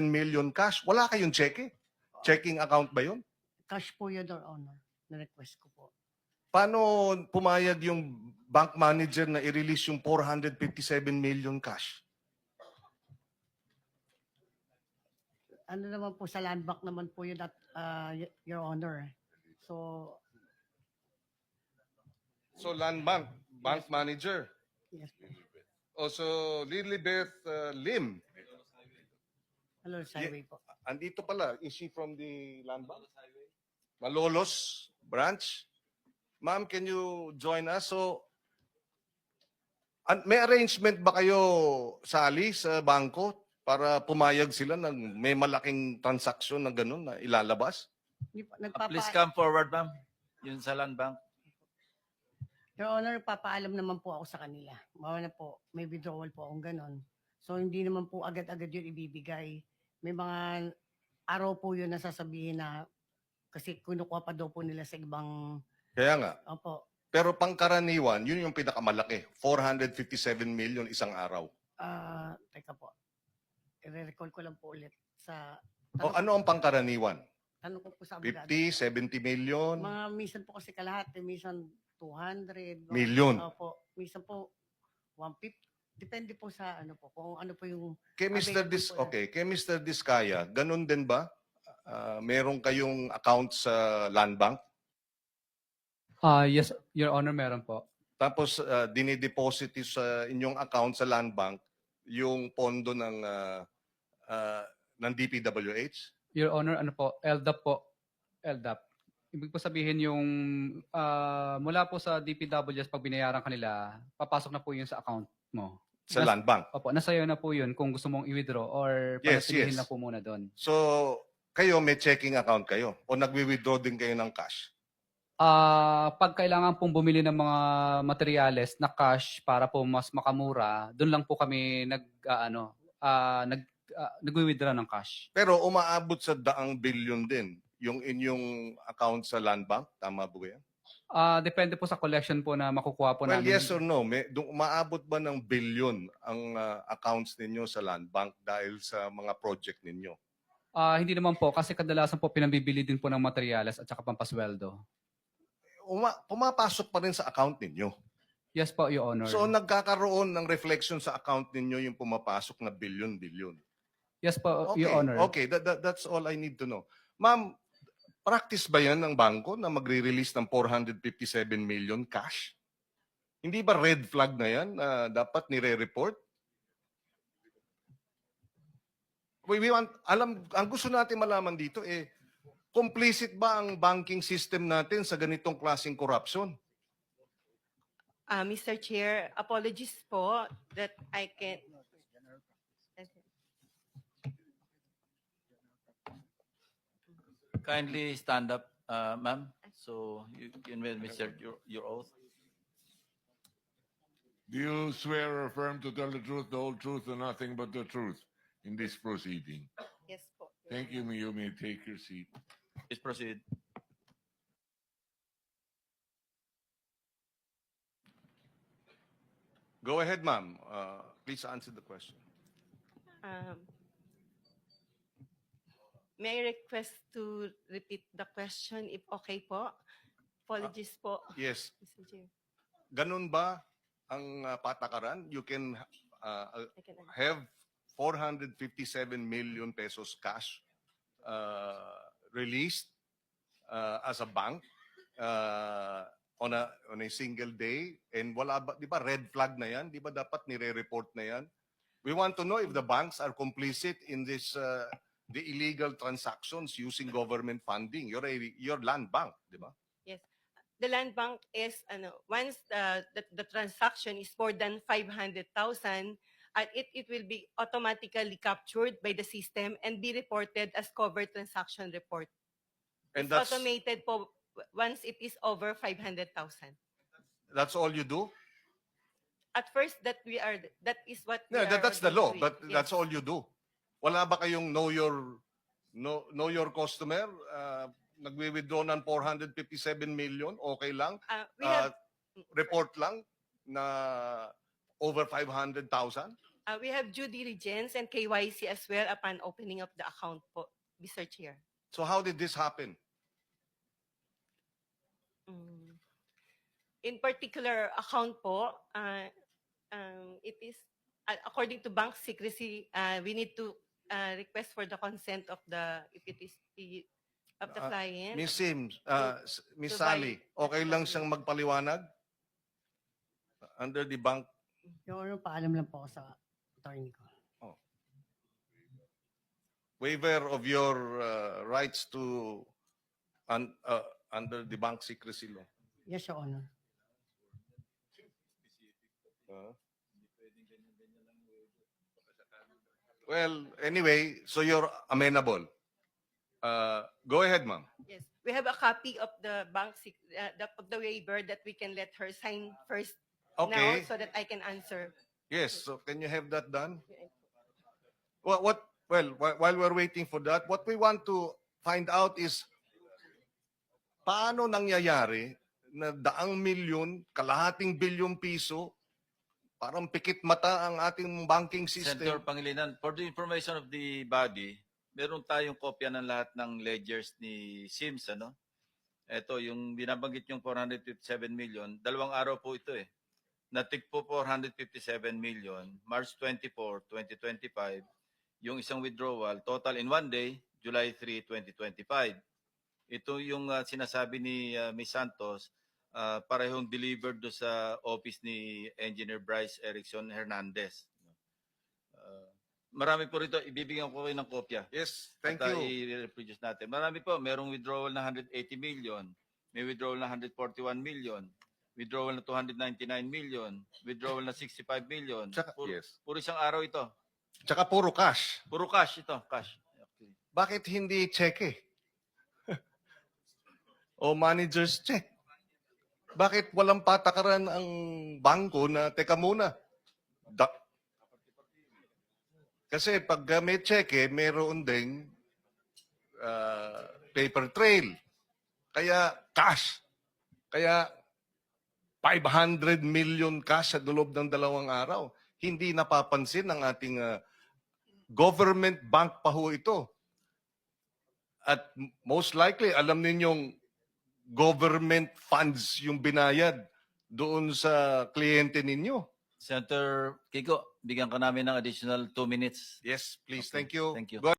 million cash. Wala kayong cheque? Checking account ba yun? Cash po yun, Your Honor. Na-request ko po. Paano pumayag yung bank manager na i-release yung 457 million cash? Ano naman po, sa land bank naman po yun, at, Your Honor. So, So land bank, bank manager. yes po. Also, Lilibeth Lim. Hello, Highway po. Andito pala. Is she from the land bank? Malolos branch. Ma'am, can you join us? So, may arrangement ba kayo, Sally, sa bangko para pumayag sila ng may malaking transaksyon na gano'n na ilalabas? Hindi po, Please come forward, ma'am. Yun sa land bank. Your Honor, papaalam naman po ako sa kanila. Mawa na po, may withdrawal po akong ganon. So, hindi naman po agad-agad yun ibibigay. May mga araw po yun na sasabihin na kasi kinukuha pa daw po nila sa ibang, Kaya nga. opo, Pero pangkaraniwan, yun yung pinakamalaki. 457 million isang araw. teka po. I-recall ko lang po ulit sa, O ano ang pangkaraniwan? tanong ko po sa abogado. 50, 70 million? Mga minsan po kasi kalahati, minsan 200. Million. Opo, minsan po 150. Depende po sa ano po, kung ano po yung Kay Mr. Kay Mr. Diskaya, ganun din ba? Meron kayong account sa land bank? Yes, Your Honor, meron po. Tapos dinideposit sa inyong account sa land bank yung pondo ng DPWH? Your Honor, ano po, LDAP po. LDAP. Ibig po sabihin yung mula po sa DPWS pag binayaran kanila, papasok na po yun sa account mo. Sa land bank? Opo, nasa iyo na po yun kung gusto mong i-withdraw or Yes, panatilihin yes. na po muna doon. So, kayo may checking account kayo o nagwi-withdraw din kayo ng cash? Pag kailangan pong bumili ng mga materyales na cash para po mas makamura, doon lang po kami nagwi-withdraw ng cash. Pero umaabot sa daang bilyon din yung inyong account sa land bank. Tama ba yan? Depende po sa collection po na makukuha po Well, namin. yes or no? Umaabot ba ng bilyon ang accounts ninyo sa land bank dahil sa mga project ninyo? Hindi naman po kasi kadalasan po pinambibili din po ng materyales at saka pampasweldo. Pumapasok pa rin sa account ninyo. Yes po, Your Honor. So nagkakaroon ng reflection sa account ninyo yung pumapasok na bilyon-bilyon. Yes po, Okay, Your Honor. okay. That's all I need to know. Ma'am, practice ba yan ng bangko na magre-release ng 457 million cash? Hindi ba red flag na yan na dapat nire-report? Ang gusto natin malaman dito complicit ba ang banking system natin sa ganitong klaseng corruption? Mr. Chair, apologies po that I can... Kindly stand up, ma'am. So you can administer your oath. Do you swear or affirm to tell the truth, the whole truth, and nothing but the truth in this proceeding? Yes po. Thank you. You may take your seat. Please proceed. Go ahead, ma'am. Please answer the question. May I request to repeat the question if okay po? Apologies po, Yes. Mr. Chair. Ganun ba ang patakaran? You can I can answer. have 457 million pesos cash released as a bank on a single day, and wala ba, di ba red flag na yan? Di ba dapat nire-report na yan? We want to know if the banks are complicit in this the illegal transactions using government funding. You're land bank, di ba? The land bank is once the transaction is more than 500,000, it will be automatically captured by the system and be reported as covered transaction report. And It's automated po once it is over 500,000. that's all you do? At first, that is what we Yeah, are that's the law, doing. but Yes. that's all you do. Wala ba kayong know your customer? Nagwi-withdraw ng 457 million, okay lang? We have Report lang na over 500,000? We have due diligence and KYC as well upon opening of the account po, Mr. Chair. So how did this happen? Mm. In particular account po, it is according to bank secrecy, we need to request for the consent of the if it is of the client. Miss Sims, Miss to buy- Sally, okay lang siyang magpaliwanag? Under the bank, Your Honor, paalam lang po ako sa attorney ko. waiver of your rights to under the bank secrecy law. Yes, Your Honor. Well, anyway, so you're amenable. Go ahead, ma'am. Yes, we have a copy of the of the waiver that we can let her sign first now Okay. so that I can answer. Yes, so can you have that done? Well, while we're waiting for that, what we want to find out is paano nangyayari na daang milyon, kalahating bilyong piso, parang pikit mata ang ating banking Senator system. Pangilinan, for the information of the body, meron tayong kopya ng lahat ng ledgers ni Sims, ano? Ito, yung binabanggit yung 457 million, 2 araw po ito eh. Natik po 457 million, March 24, 2025. Yung isang withdrawal, total in 1 day, July 3, 2025. Ito yung sinasabi ni Ms. Santos, parehong delivered do sa office ni Engineer Bryce Erickson Hernandez. Marami po rito, ibibigyan ko kayo ng kopya. Yes, thank At, you. i-reproduce natin. Marami po, merong withdrawal na 180 million, may withdrawal na 141 million, withdrawal na 299 million, withdrawal na 65 million. Tsaka- Puro, yes. puro isang araw ito. Tsaka puro cash. Puro cash ito, cash. Okay. Bakit hindi cheque? O manager's check? Bakit walang patakaran ang bangko na, teka muna, kasi pag may cheque, meron ding paper trail. Kaya cash. Kaya 500 million cash sa loob ng 2 araw. Hindi napapansin ng ating government bank pa ho ito. At most likely, alam ninyong government funds yung binayad doon sa kliyente ninyo. Senator Kiko, bigyan ka namin ng additional 2 minutes. Yes, please. Okay, Thank you. thank you. Go